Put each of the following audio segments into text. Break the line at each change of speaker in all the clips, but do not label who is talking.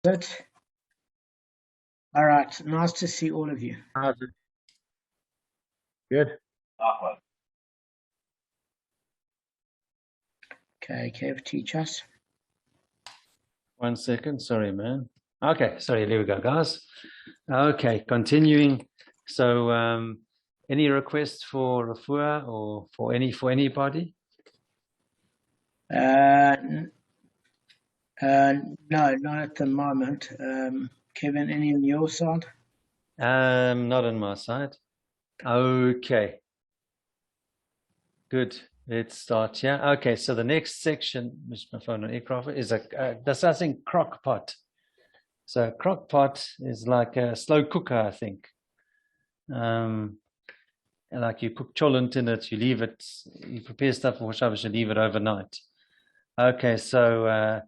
Good. All right. Nice to see all of you.
Good.
Okay, Kev, teach us.
1 second. Sorry, man. Okay, sorry. There we go, guys. Okay, continuing. So, any requests for refuah or for anybody?
No, not at the moment. Kevin, any on your side?
Not on my side. Okay. Good. Let's start here. Okay, so the next section, which my phone on aircraft, is discussing crock pot. So crock pot is like a slow cooker, I think. Like you cook cholent in it, you leave it, you prepare stuff for Shabbos, you leave it overnight. Okay, so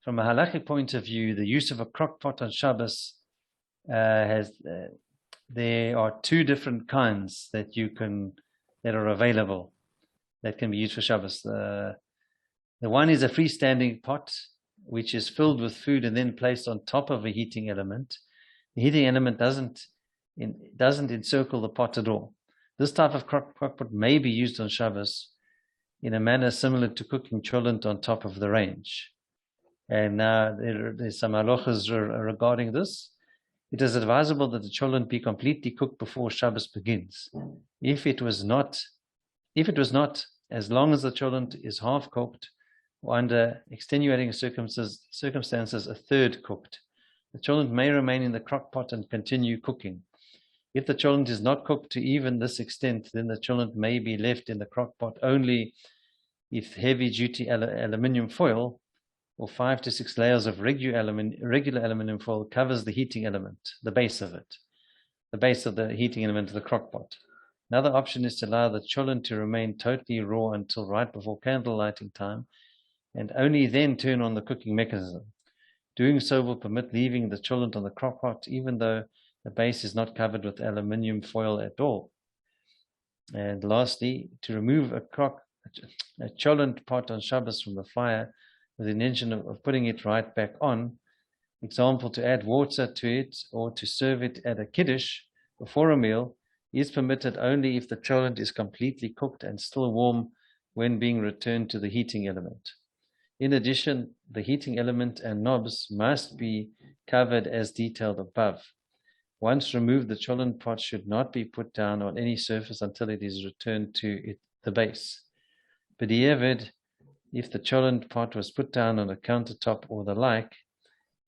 from a halachic point of view, the use of a crock pot on Shabbos there are two different kinds that are available that can be used for Shabbos. The one is a freestanding pot, which is filled with food and then placed on top of a heating element. The heating element doesn't encircle the pot at all. This type of crock pot may be used on Shabbos in a manner similar to cooking cholent on top of the range. And now there's some halachas regarding this. It is advisable that the cholent be completely cooked before Shabbos begins. If it was not, as long as the cholent is half cooked, or under extenuating circumstances, a third cooked, the cholent may remain in the crock pot and continue cooking. If the cholent is not cooked to even this extent, then the cholent may be left in the crock pot only if heavy-duty aluminium foil or 5 to 6 layers of regular aluminium foil covers the heating element, the base of the heating element of the crock pot. Another option is to allow the cholent to remain totally raw until right before candle lighting time, and only then turn on the cooking mechanism. Doing so will permit leaving the cholent on the crock pot, even though the base is not covered with aluminium foil at all. And lastly, to remove a cholent pot on Shabbos from the fire with the intention of putting it right back on, example, to add water to it or to serve it at a kiddush before a meal, is permitted only if the cholent is completely cooked and still warm when being returned to the heating element. In addition, the heating element and knobs must be covered as detailed above. Once removed, the cholent pot should not be put down on any surface until it is returned to the base. B'diavad, if the cholent pot was put down on a countertop or the like,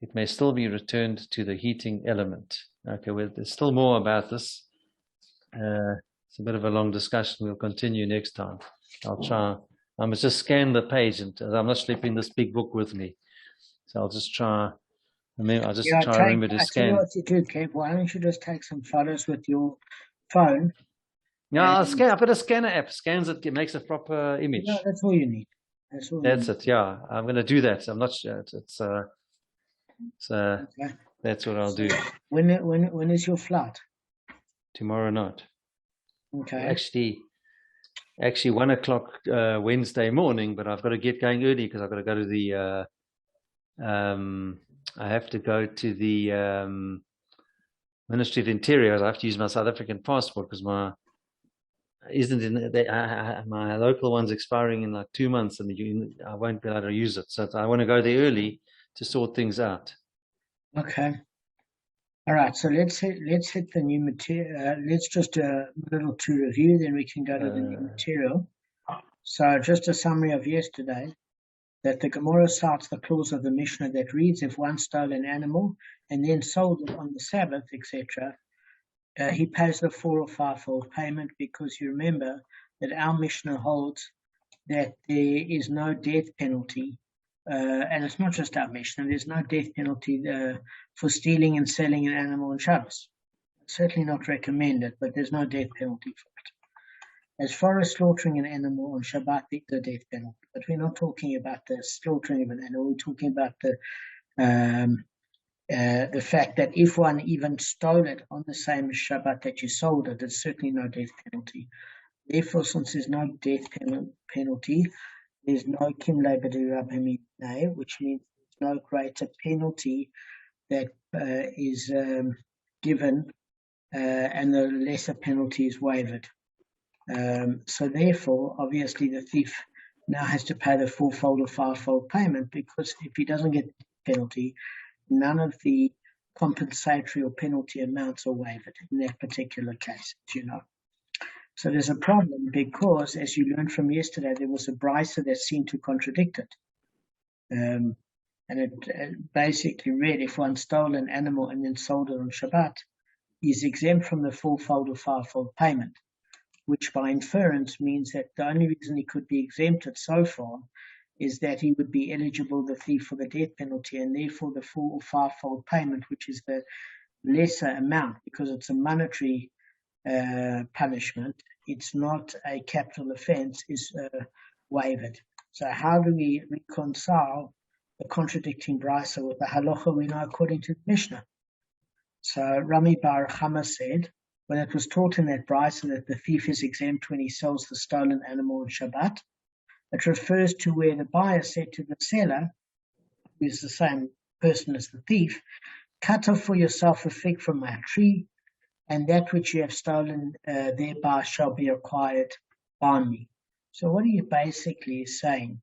it may still be returned to the heating element. Okay, well, there's still more about this. It's a bit of a long discussion. We'll continue next time. I'll try. I must just scan the page, and I'm not slipping this big book with me, so I'll just try. I'll just try to remember to scan.
What you do, Kev, why don't you just take some photos with your phone?
Yeah, I'll scan. I put a scanner app, scans it, makes a proper image.
No, that's all you need.
That's it. Yeah, I'm going to do that. I'm not sure.
Okay.
That's what I'll do.
When is your flight?
Tomorrow night.
Okay.
Actually 1 o'clock Wednesday morning, but I've got to get going early because I've got to go to the I have to go to the Ministry of Interior. I have to use my South African passport because my local one's expiring in like 2 months, and I won't be able to use it. So I want to go there early to sort things out.
Okay. All right. So let's hit the new material. Let's just do a little to review, then we can go to the new material. So just a summary of yesterday. That the Gemara cites the clause of the Mishnah that reads, if one stole an animal and then sold it on the Sabbath, etc., he pays the 4 or 5-fold payment, because you remember that our Mishnah holds that there is no death penalty, and it's not just our Mishnah, there's no death penalty for stealing and selling an animal on Shabbos. It's certainly not recommended, but there's no death penalty for it. As far as slaughtering an animal on Shabbat, there's a death penalty. But we're not talking about the slaughtering of an animal. We're talking about the fact that if one even stole it on the same Shabbat that you sold it, there's certainly no death penalty. Therefore, since there's no death penalty, there's no kim leibadi rabbi, which means no greater penalty that is given, and the lesser penalty is waived. So therefore, obviously, the thief now has to pay the fourfold or fivefold payment, because if he doesn't get the penalty, none of the compensatory or penalty amounts are waived in that particular case, So there's a problem because, as you learned from yesterday, there was a brisa that seemed to contradict it. And it basically read, if one stole an animal and then sold it on Shabbat, he's exempt from the fourfold or fivefold payment, which by inference means that the only reason he could be exempted so far is that he would be eligible, the thief, for the death penalty, and therefore the four or fivefold payment, which is the lesser amount, because it's a monetary punishment, it's not a capital offense, is waived. So how do we reconcile the contradicting brisa with the halacha we know according to the Mishnah? So Rami Bava Kamma said, when it was taught in that brisa that the thief is exempt when he sells the stolen animal on Shabbat, it refers to where the buyer said to the seller, who is the same person as the thief, cut off for yourself a fig from my tree, and that which you have stolen thereby shall be acquired by me. So what are you basically saying?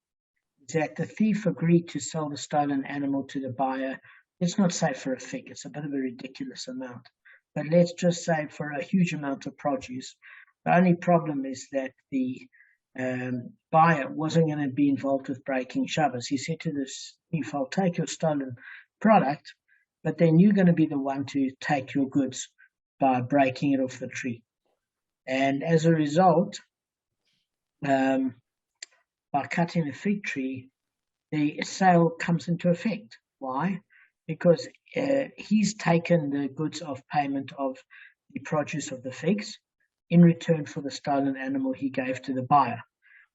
Is that the thief agreed to sell the stolen animal to the buyer. Let's not say for a fig, it's a bit of a ridiculous amount, but let's just say for a huge amount of produce. The only problem is that the buyer wasn't going to be involved with breaking Shabbos. He said to the thief, I'll take your stolen product, but then you're going to be the one to take your goods by breaking it off the tree. And as a result, by cutting the fig tree, the sale comes into effect. Why? Because he's taken the goods of payment of the produce of the figs in return for the stolen animal he gave to the buyer,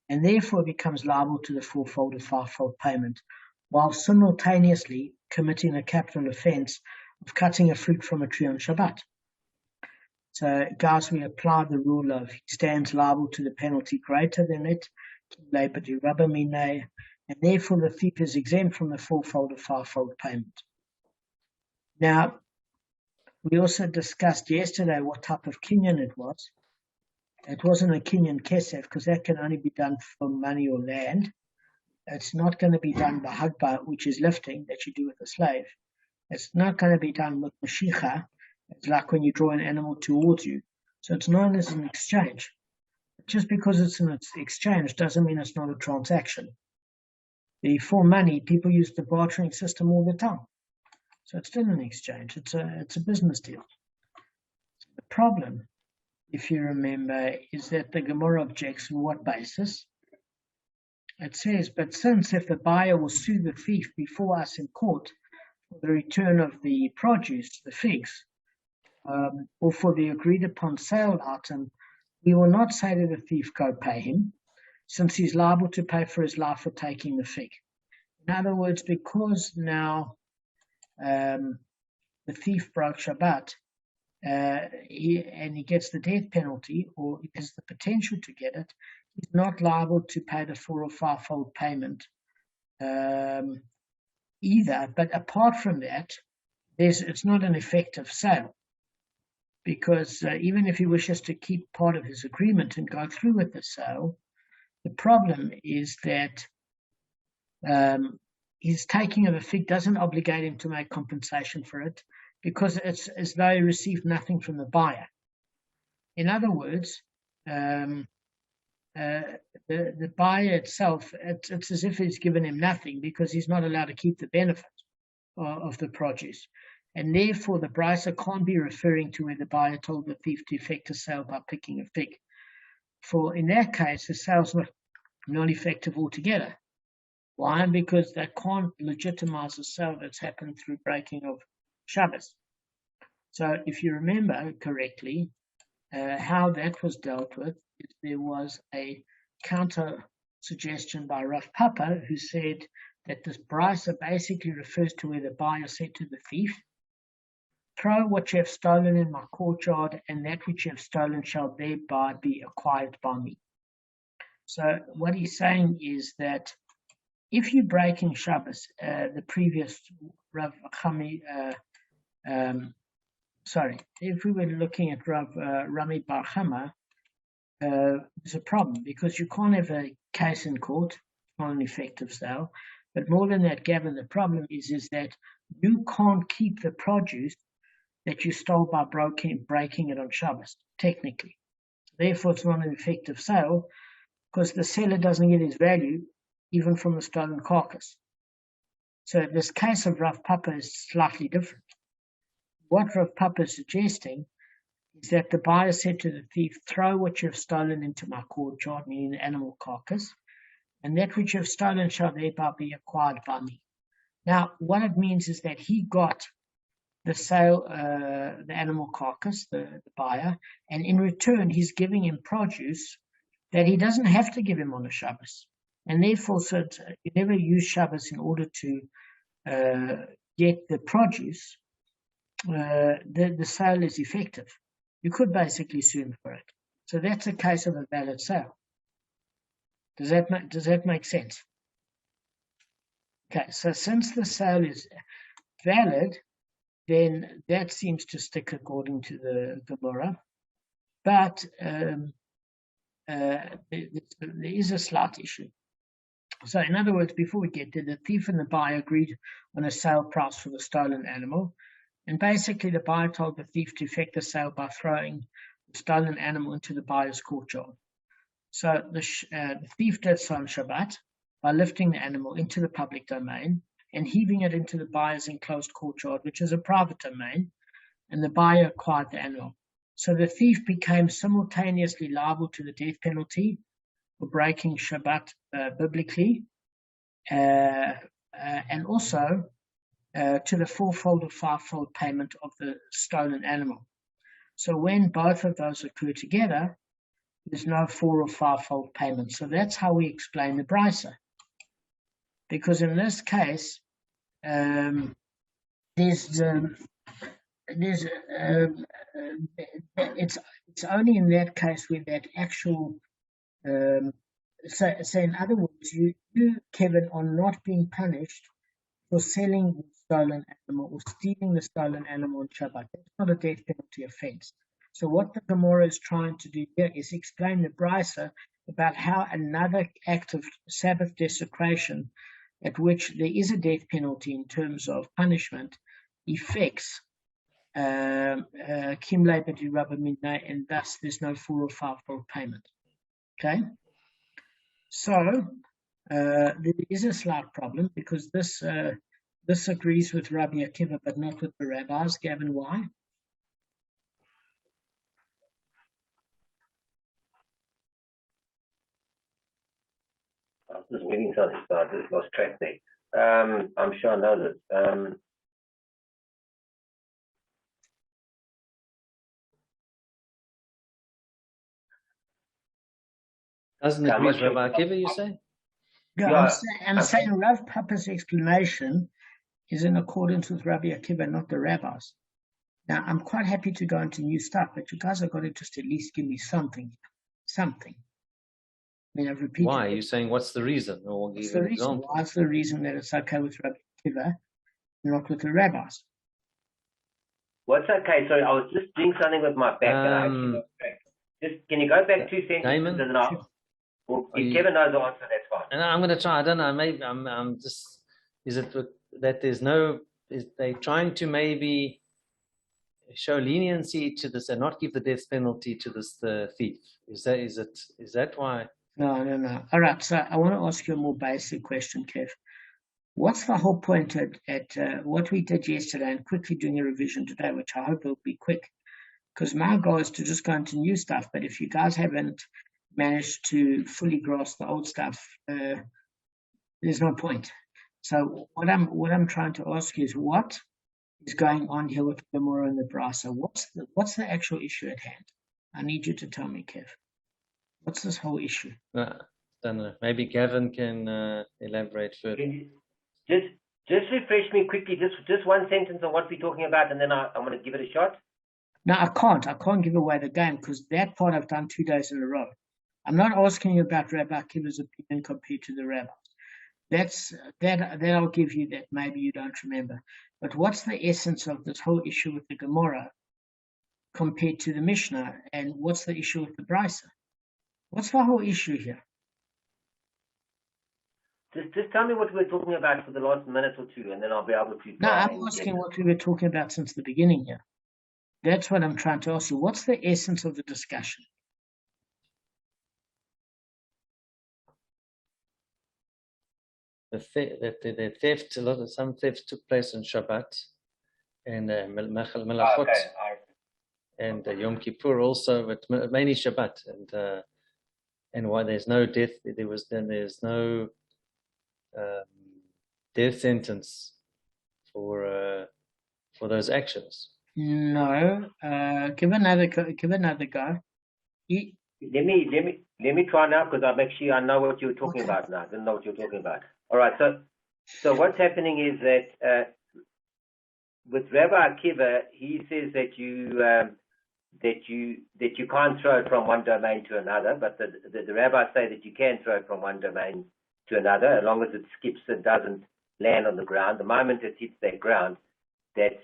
and therefore becomes liable to the fourfold or fivefold payment, while simultaneously committing a capital offense of cutting a fruit from a tree on Shabbat. So, guys, we apply the rule of he stands liable to the penalty greater than it, and therefore the thief is exempt from the fourfold or fivefold payment. Now, we also discussed yesterday what type of kinyan it was. It wasn't a kinyan kesef, because that can only be done for money or land. It's not going to be done by hagba, which is lifting, that you do with a slave. It's not going to be done with mashicha. It's like when you draw an animal towards you. So it's known as an exchange. Just because it's an exchange doesn't mean it's not a transaction. For money, people use the bartering system all the time. So it's still an exchange. It's a business deal. So the problem, if you remember, is that the Gemara objects on what basis? It says, but since if the buyer will sue the thief before us in court for the return of the produce, the figs, or for the agreed upon sale item, we will not say to the thief, go pay him, since he's liable to pay for his life for taking the fig. In other words, because now the thief broke Shabbat, he gets the death penalty, or he has the potential to get it, he's not liable to pay the four or fivefold payment either. But apart from that, it's not an effective sale, because even if he wishes to keep part of his agreement and go through with the sale, the problem is that his taking of a fig doesn't obligate him to make compensation for it, because it's as though he received nothing from the buyer. In other words, the buyer itself, it's as if he's given him nothing, because he's not allowed to keep the benefit of the produce. And therefore, the brisa can't be referring to where the buyer told the thief to effect a sale by picking a fig. For in that case, the sale's not effective altogether. Why? Because they can't legitimize a sale that's happened through breaking of Shabbos. So if you remember correctly, how that was dealt with, is there was a counter suggestion by Rav Papa, who said that this brisa basically refers to where the buyer said to the thief, throw what you have stolen in my courtyard, and that which you have stolen shall thereby be acquired by me. So what he's saying is that if you're breaking Shabbos, the previous Rav Chami, if we were looking at Rav Rami Bar Chama, there's a problem because you can't have a case in court, not an effective sale. But more than that, Gavin, the problem is that you can't keep the produce that you stole by breaking it on Shabbos, technically. Therefore, it's not an effective sale because the seller doesn't get his value even from the stolen carcass. So this case of Rav Papa is slightly different. What Rav Papa is suggesting is that the buyer said to the thief, throw what you have stolen into my courtyard, meaning the animal carcass, and that which you have stolen shall thereby be acquired by me. Now, what it means is that he got the sale, the animal carcass, the buyer, and in return, he's giving him produce that he doesn't have to give him on a Shabbos. And therefore, so you never use Shabbos in order to get the produce. The sale is effective. You could basically sue him for it. So that's a case of a valid sale. Does that make sense? Okay, so since the sale is valid, then that seems to stick according to the Gemara. But there is a slight issue. So in other words, before we get there, the thief and the buyer agreed on a sale price for the stolen animal. And basically the buyer told the thief to effect the sale by throwing the stolen animal into the buyer's courtyard. So the thief did so on Shabbat by lifting the animal into the public domain and heaving it into the buyer's enclosed courtyard, which is a private domain, and the buyer acquired the animal. So the thief became simultaneously liable to the death penalty for breaking Shabbat biblically, and also to the fourfold or fivefold payment of the stolen animal. So when both of those occur together, there's no four or fivefold payment. So that's how we explain the brisa. Because in this case, it's only in that case where that actual so in other words, you Kevin are not being punished for selling the stolen animal or stealing the stolen animal on Shabbat. That's not a death penalty offense. So what the Gemara is trying to do here is explain the brisa about how another act of Sabbath desecration at which there is a death penalty in terms of punishment affects Kim Labati Rabba Midna, and thus there's no four or fivefold payment. Okay? So there is a slight problem because this agrees with Rabbi Akiva but not with the rabbis. Gavin, why?
I was just reading something, so I just lost track there. I'm sure I know this.
Doesn't agree with Rabbi Akiva, you say?
Yeah, I'm saying Rav Papa's explanation is in accordance with Rabbi Akiva, not the rabbis. Now, I'm quite happy to go into new stuff, but you guys have got to just at least give me something. I mean, I've repeated.
Why? Are you saying what's the reason? Or
what's the reason? What's the reason that it's okay with Rabbi Akiva, not with the rabbis?
What's okay? Sorry, I was just doing something with my back and I actually lost track. Just, can you go back 2 sentences?
Damon?
And well, if Kevin knows the answer, that's fine.
And I'm going to try. I don't know. Maybe I'm just. Is it that there's no? Is they trying to maybe show leniency to this and not give the death penalty to the thief? Is that why?
No. All right. So I want to ask you a more basic question, Kev. What's the whole point at what we did yesterday and quickly doing a revision today, which I hope will be quick, because my goal is to just go into new stuff. But if you guys haven't managed to fully grasp the old stuff, there's no point. So what I'm trying to ask you is what is going on here with the Gemara and the Brasa? What's the actual issue at hand? I need you to tell me, Kev. What's this whole issue?
Don't know. Maybe Gavin can elaborate further.
Just refresh me quickly, just one sentence on what we're talking about, and then I'm going to give it a shot.
No, I can't give away the game because that part I've done 2 days in a row. I'm not asking you about Rabbi Akiva's opinion compared to the rabbis. that I'll give you that maybe you don't remember. But what's the essence of this whole issue with the Gemara compared to the Mishnah, and what's the issue with the Brisa? What's the whole issue here?
Just tell me what we're talking about for the last minute or two, and then I'll be able to.
No, I'm asking what we were talking about since the beginning here. That's what I'm trying to ask you. What's the essence of the discussion?
The theft, some thefts took place on Shabbat, and Melachot, and Yom Kippur also, but mainly Shabbat, and why there's no death, there's no death sentence for those actions.
No, give another go.
Let me try now, because I know what you're talking about now. I didn't know what you're talking about. All right, so what's happening is that with Rabbi Akiva, he says that you can't throw it from one domain to another, but the rabbis say that you can throw it from one domain to another, as long as it skips and doesn't land on the ground. The moment it hits that ground, then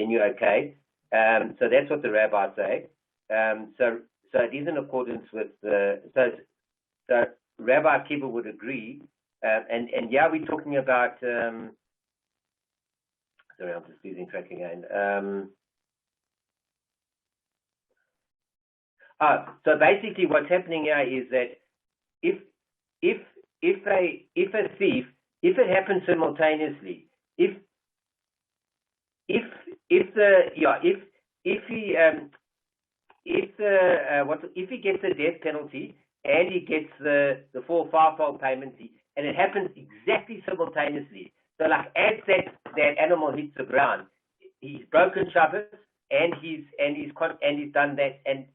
you're okay. So that's what the rabbis say. So it is in accordance with so Rabbi Akiva would agree. And yeah, we're talking about. Sorry, I'm just losing track again. So basically, what's happening here is that if a thief, if it happens simultaneously, if he gets the death penalty and he gets the full fivefold payment, and it happens exactly simultaneously. So, like, as that animal hits the ground, he's broken Shabbos, and he's done that, and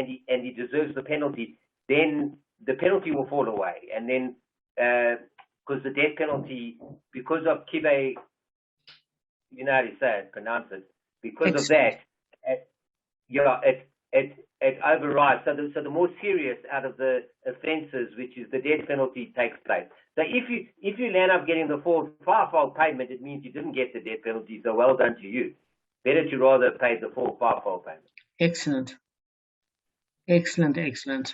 he deserves the penalty. Then the penalty will fall away, and then because the death penalty, because of Kibbeh, you know how to say it, pronounce it, because of that, it overrides. So the more serious out of the offences, which is the death penalty, takes place. So if you land up getting the full fivefold payment, it means you didn't get the death penalty. So well done to you. Better to rather pay the full fivefold payment.
Excellent.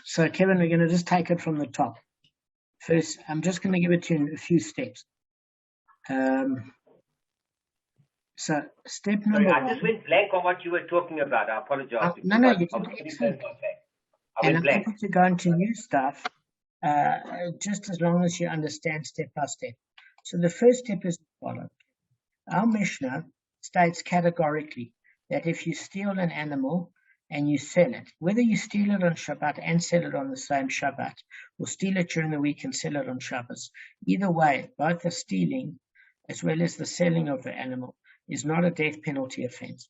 So Kevin, we're going to just take it from the top. First, I'm just going to give it to you in a few steps. So step number one.
I just went blank on what you were talking about. I apologize.
No, you did excellent. And I'm happy to go into new stuff, just as long as you understand step by step. So the first step is the following. Our Mishnah states categorically that if you steal an animal and you sell it, whether you steal it on Shabbat and sell it on the same Shabbat, or steal it during the week and sell it on Shabbos, either way, both the stealing as well as the selling of the animal is not a death penalty offense.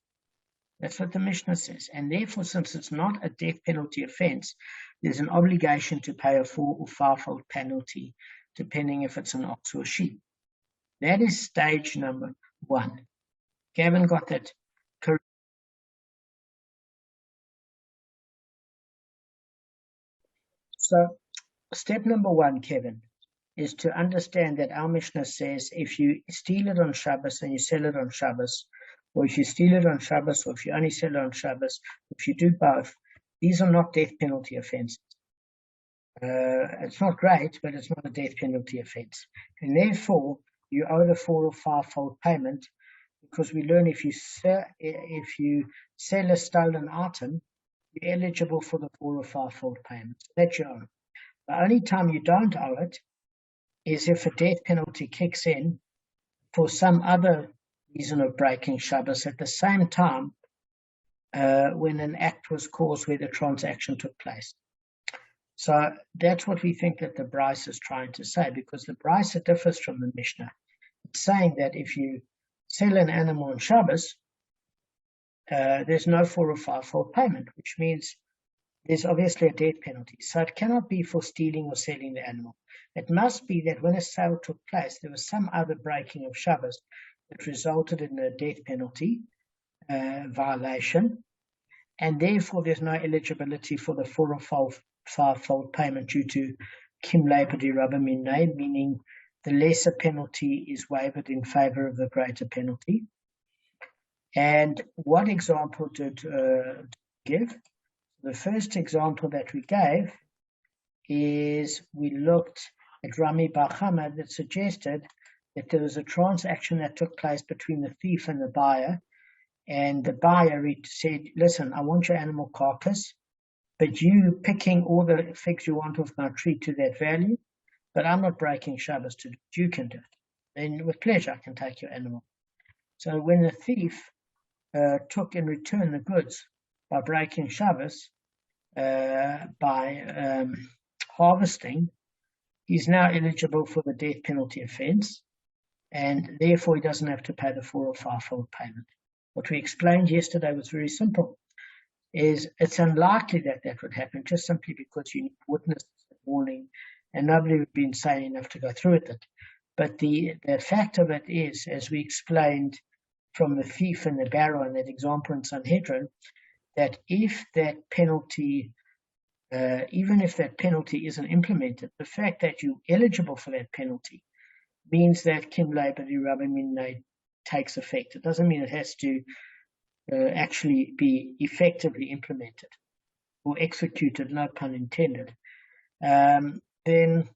That's what the Mishnah says. And therefore, since it's not a death penalty offense, there's an obligation to pay a four or fivefold penalty, depending if it's an ox or a sheep. That is stage number one. Gavin got that correct. So, step number one, Kevin, is to understand that our Mishnah says if you steal it on Shabbos and you sell it on Shabbos, or if you steal it on Shabbos, or if you only sell it on Shabbos, if you do both, these are not death penalty offenses. It's not great, but it's not a death penalty offense. And therefore, you owe the four or fivefold payment, because we learn if you sell a stolen item, you're eligible for the four or fivefold payment. That's your own. The only time you don't owe it is if a death penalty kicks in for some other reason of breaking Shabbos at the same time when an act was caused where the transaction took place. So that's what we think that the Brisa is trying to say, because the Brisa differs from the Mishnah. It's saying that if you sell an animal on Shabbos, there's no four or fivefold payment, which means there's obviously a death penalty. So it cannot be for stealing or selling the animal. It must be that when a sale took place, there was some other breaking of Shabbos that resulted in a death penalty violation, and therefore there's no eligibility for the four or fivefold payment due to Kim Leipadi Rabba Minay, meaning the lesser penalty is waived in favor of the greater penalty. And what example did give? The first example that we gave is we looked at Bava Kamma that suggested that there was a transaction that took place between the thief and the buyer, and the buyer said, listen, I want your animal carcass, but you picking all the figs you want off my tree to that value, but I'm not breaking Shabbos to do it. You can do it. Then with pleasure I can take your animal. So when the thief took in return the goods by breaking Shabbos, by harvesting, he's now eligible for the death penalty offense, and therefore he doesn't have to pay the 4 or 5-fold payment. What we explained yesterday was very simple. Is it's unlikely that that would happen just simply because you need witnesses that morning and nobody would be insane enough to go through with it. But the fact of it is, as we explained from the thief and the barrow in that example in Sanhedrin, that if that penalty, even if that penalty isn't implemented, the fact that you're eligible for that penalty means that Kim Labor takes effect. It doesn't mean it has to actually be effectively implemented or executed, no pun intended. Then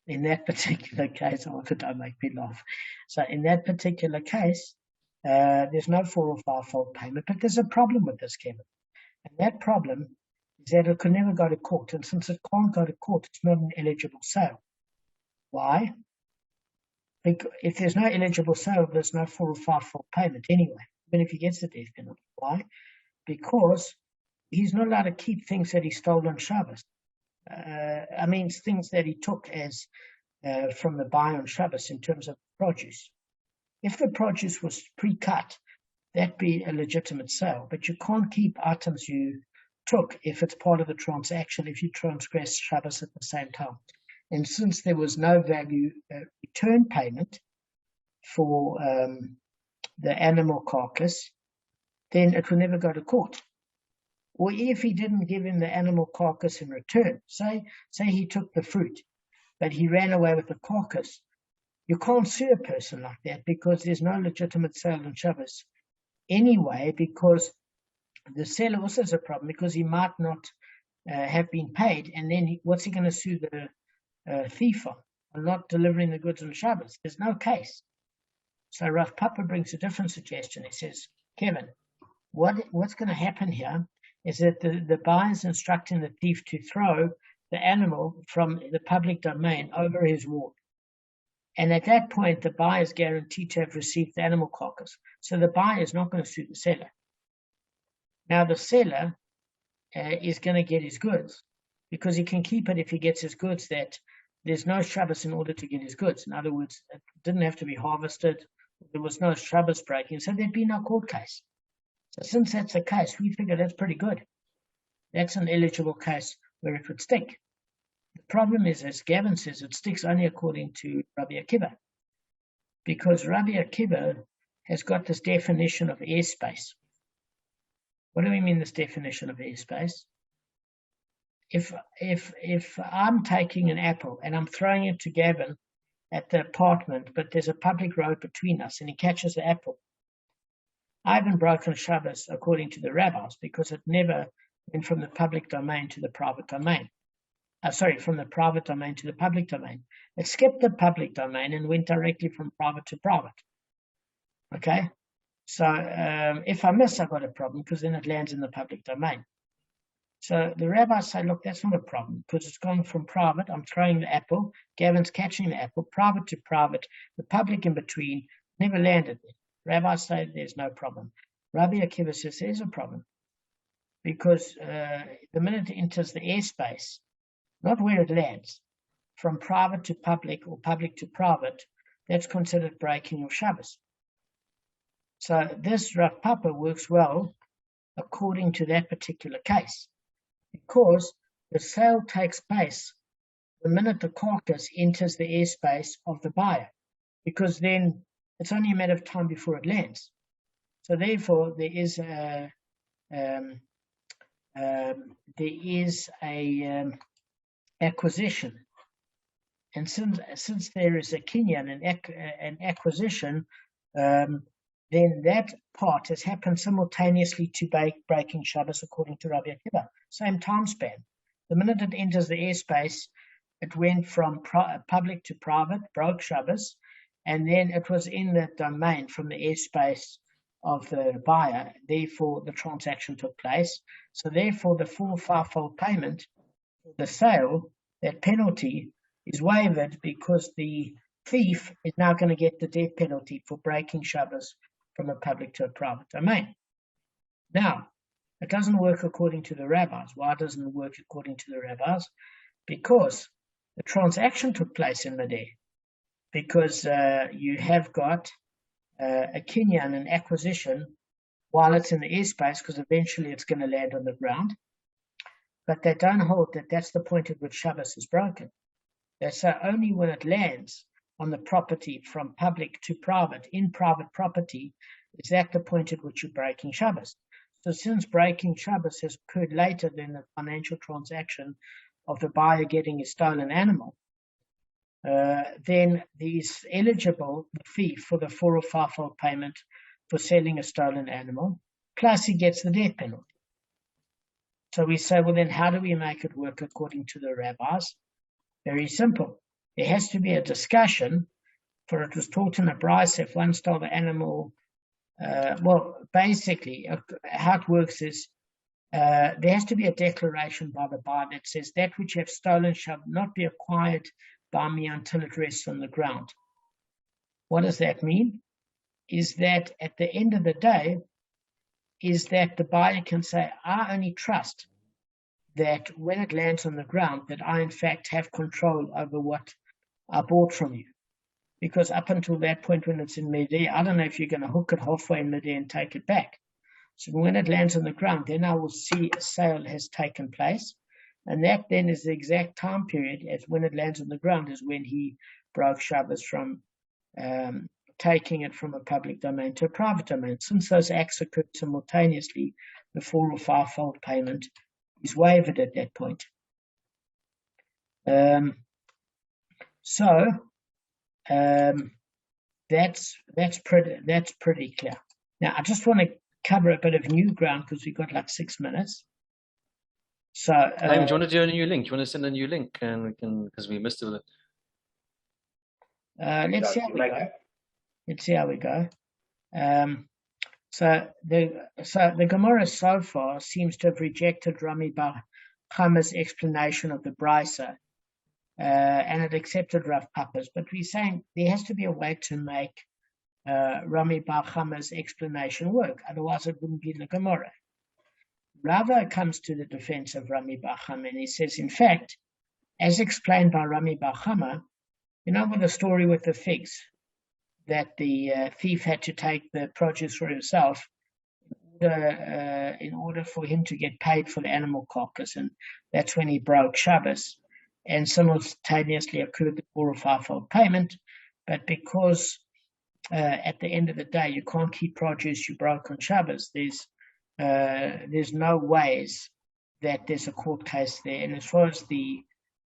in that particular case, don't make me laugh. So in that particular case, there's no 4 or 5-fold payment, but there's a problem with this, Kevin. And that problem is that it could never go to court. And since it can't go to court, it's not an eligible sale. Why? Because if there's no eligible sale, there's no 4 or 5-fold payment anyway, even if he gets the death penalty. Why? Because he's not allowed to keep things that he stole on Shabbos. Things that he took as from the buyer on Shabbos in terms of produce. If the produce was pre-cut, that'd be a legitimate sale. But you can't keep items you took if it's part of the transaction, if you transgress Shabbos at the same time. And since there was no value return payment for the animal carcass, then it will never go to court. Or if he didn't give him the animal carcass in return, say he took the fruit, but he ran away with the carcass, you can't sue a person like that because there's no legitimate sale on Shabbos anyway, because the seller also has a problem because he might not have been paid, and then what's he going to sue the thief on not delivering the goods on Shabbos? There's no case. So Rav Papa brings a different suggestion. He says, Kevin, what's going to happen here is that the buyer is instructing the thief to throw the animal from the public domain over his wall. And at that point, the buyer is guaranteed to have received the animal carcass. So the buyer is not going to sue the seller. Now the seller is going to get his goods because he can keep it if he gets his goods that there's no Shabbos in order to get his goods. In other words, it didn't have to be harvested. There was no Shabbos breaking, so there'd be no court case. So since that's the case, we figure that's pretty good. That's an eligible case where it would stick. The problem is, as Gavin says, it sticks only according to Rabbi Akiva. Because Rabbi Akiva has got this definition of airspace. What do we mean, this definition of airspace? If I'm taking an apple and I'm throwing it to Gavin at the apartment, but there's a public road between us and he catches the apple, I haven't broken Shabbos according to the rabbis because it never went from the public domain to the private domain. From the private domain to the public domain. It skipped the public domain and went directly from private to private. Okay? So if I miss, I've got a problem because then it lands in the public domain. So the rabbis say, look, that's not a problem because it's going from private. I'm throwing the apple. Gavin's catching the apple. Private to private. The public in between never landed there. Rabbis say there's no problem. Rabbi Akiva says there's a problem because the minute it enters the airspace, not where it lands, from private to public or public to private, that's considered breaking of Shabbos. So this Rav Papa works well according to that particular case because the sale takes place the minute the carcass enters the airspace of the buyer, because then it's only a matter of time before it lands. So therefore, there is a acquisition, And since there is a kinyan, an acquisition, then that part has happened simultaneously to breaking Shabbos according to Rabbi Akiva. Same time span. The minute it enters the airspace, it went from public to private, broke Shabbos, and then it was in the domain from the airspace of the buyer. Therefore, the transaction took place. So therefore, the full fivefold payment for the sale, that penalty, is waived because the thief is now going to get the death penalty for breaking Shabbos from a public to a private domain. Now, it doesn't work according to the rabbis. Why doesn't it work according to the rabbis? Because the transaction took place in midair. Because you have got a kinyan, an acquisition, while it's in the airspace, because eventually it's going to land on the ground. But they don't hold that that's the point at which Shabbos is broken. They say only when it lands on the property from public to private, in private property, is that the point at which you're breaking Shabbos. So since breaking Shabbos has occurred later than the financial transaction of the buyer getting a stolen animal, then he's eligible, the thief, for the 4 or 5-fold payment for selling a stolen animal, plus he gets the death penalty. So we say, well, then how do we make it work according to the rabbis? Very simple. There has to be a discussion, for it was taught in a brisa, if one stole the animal, basically, how it works is, there has to be a declaration by the buyer that says, that which you have stolen shall not be acquired by me until it rests on the ground. What does that mean? Is that at the end of the day, is that the buyer can say, I only trust that when it lands on the ground, that I in fact have control over what I bought from you. Because up until that point when it's in midair, I don't know if you're going to hook it halfway in midair and take it back. So when it lands on the ground, then I will see a sale has taken place. And that then is the exact time period as when it lands on the ground is when he broke Shabbos from taking it from a public domain to a private domain. Since those acts occurred simultaneously, the 4 or 5-fold payment is waived at that point. That's pretty clear. Now I just want to cover a bit of new ground because we've got like 6 minutes. So,
Damon, do you want to do a new link? Do you want to send a new link, and we can, because we missed it.
Let's see how we go. Let's see how we go. So the Gemara so far seems to have rejected Rami Bava Kamma's explanation of the brisa, and it accepted Rav Papa's. But we're saying there has to be a way to make Rami Bava Kamma's explanation work. Otherwise, it wouldn't be in the Gemara. Rava comes to the defense of Rami Bava Kamma, and he says, in fact, as explained by Rami Bava Kamma, you know, with the story with the figs, that the thief had to take the produce for himself in order for him to get paid for the animal carcass, and that's when he broke Shabbos, and simultaneously occurred the 4 or 5-fold payment. But because at the end of the day you can't keep produce you broke on Shabbos, there's no ways that there's a court case there. And as far as the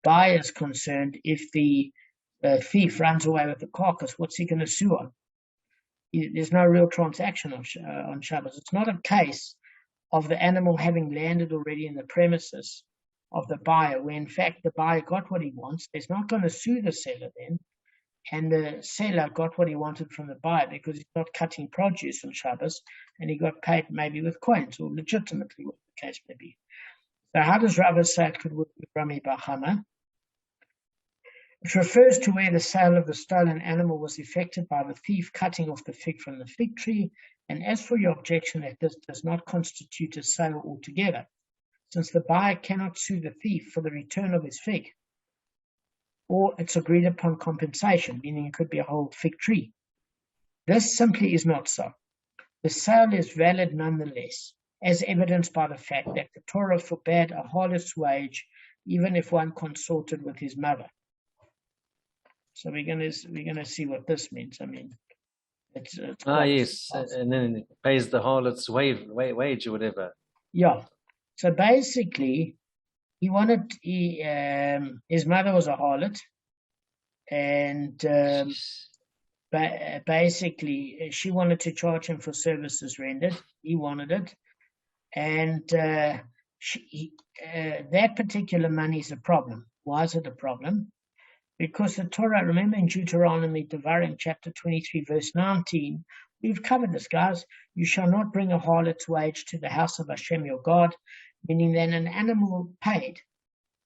buyer is concerned, if the thief runs away with the carcass, what's he going to sue on? There's no real transaction on Shabbos. It's not a case of the animal having landed already in the premises of the buyer, where in fact the buyer got what he wants. He's not going to sue the seller then, and the seller got what he wanted from the buyer because he's not cutting produce on Shabbos, and he got paid maybe with coins or legitimately, what the case may be. So how does Rava say it could work with Rami Bava Kamma? It refers to where the sale of the stolen animal was effected by the thief cutting off the fig from the fig tree. And as for your objection that this does not constitute a sale altogether, since the buyer cannot sue the thief for the return of his fig, or its agreed upon compensation, meaning it could be a whole fig tree. This simply is not so. The sale is valid nonetheless, as evidenced by the fact that the Torah forbade a harlot's wage, even if one consorted with his mother. So we're gonna see what this means. I mean, it's
yes, and then it pays the harlot's wage or whatever.
Yeah. So basically, his mother was a harlot, and basically she wanted to charge him for services rendered. He wanted it, and that particular money is a problem. Why is it a problem? Because the Torah, remember in Deuteronomy, Devarim, chapter 23, verse 19, we've covered this, guys. You shall not bring a harlot's wage to the house of Hashem your God, meaning that an animal paid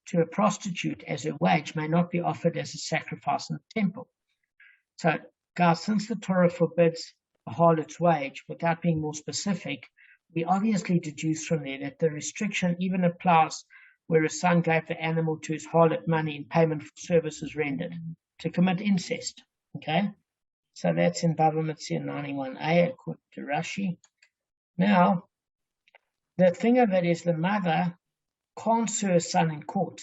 to a prostitute as a wage may not be offered as a sacrifice in the temple. So, guys, since the Torah forbids a harlot's wage without being more specific, we obviously deduce from there that the restriction even applies where a son gave the animal to his harlot money in payment for services rendered to commit incest. Okay? So that's in Bava Kamma 91a, according to Rashi. Now, the thing of it is the mother can't sue her son in court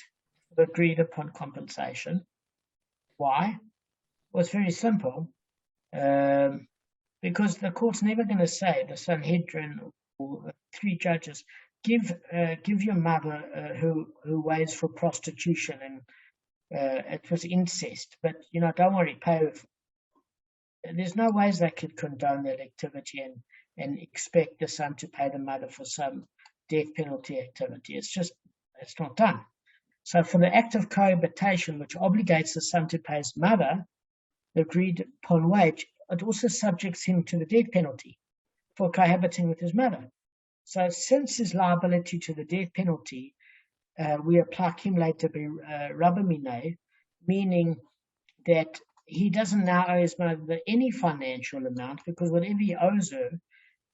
for agreed upon compensation. Why? Well, it's very simple. Because the court's never going to say, the Sanhedrin or three judges, give your mother who weighs for prostitution and it was incest, but don't worry, pay her. There's no ways they could condone that activity and expect the son to pay the mother for some death penalty activity. It's not done. So for the act of cohabitation, which obligates the son to pay his mother the agreed upon wage, it also subjects him to the death penalty for cohabiting with his mother. So since his liability to the death penalty, we apply Kimle to be Rabamine, meaning that he doesn't now owe his mother any financial amount because whatever he owes her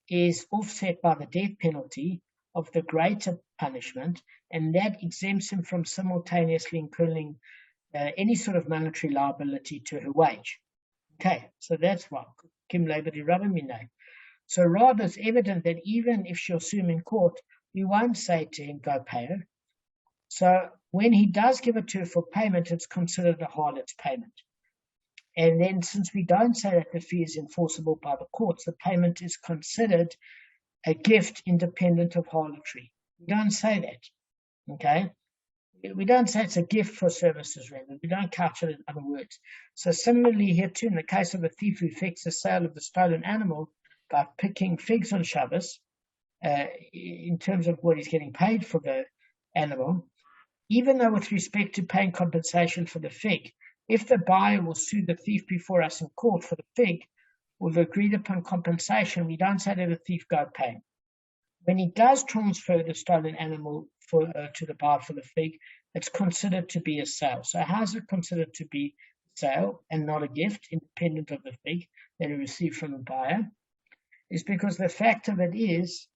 is offset by the death penalty of the greater punishment, and that exempts him from simultaneously incurring any sort of monetary liability to her wage. Okay, so that's why Kimle to Rabamine. So rather, it's evident that even if she'll sue him in court, we won't say to him, go pay her. So when he does give it to her for payment, it's considered a harlot's payment. And then since we don't say that the fee is enforceable by the courts, the payment is considered a gift independent of harlotry. We don't say that, okay? We don't say it's a gift for services rendered. We don't couch it in other words. So similarly here too, in the case of a thief who effects the sale of the stolen animal by picking figs on Shabbos, in terms of what he's getting paid for the animal, even though with respect to paying compensation for the fig, if the buyer will sue the thief before us in court for the fig, or the agreed upon compensation, we don't say to the thief, go pay. When he does transfer the stolen animal to the buyer for the fig, it's considered to be a sale. So how is it considered to be a sale and not a gift, independent of the fig that he received from the buyer? Is because the fact of it is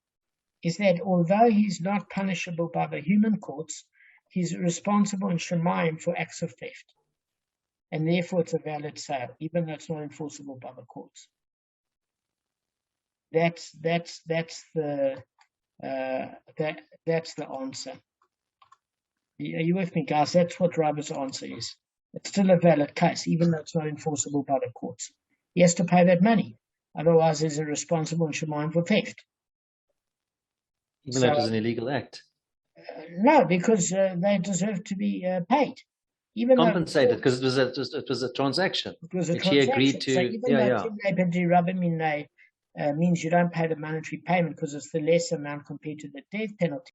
that although he's not punishable by the human courts, he's responsible in Shemayim for acts of theft. And therefore it's a valid sale, even though it's not enforceable by the courts. That's the answer. Are you with me, guys? That's what Rabbi's answer is. It's still a valid case, even though it's not enforceable by the courts. He has to pay that money. Otherwise, he's irresponsible and Shemayim for theft.
Even though it was an illegal act?
No, because they deserve to be paid. Even
compensated, because it was a transaction.
It was a
which
transaction.
He agreed to.
So even though means you don't pay the monetary payment because it's the less amount compared to the death penalty.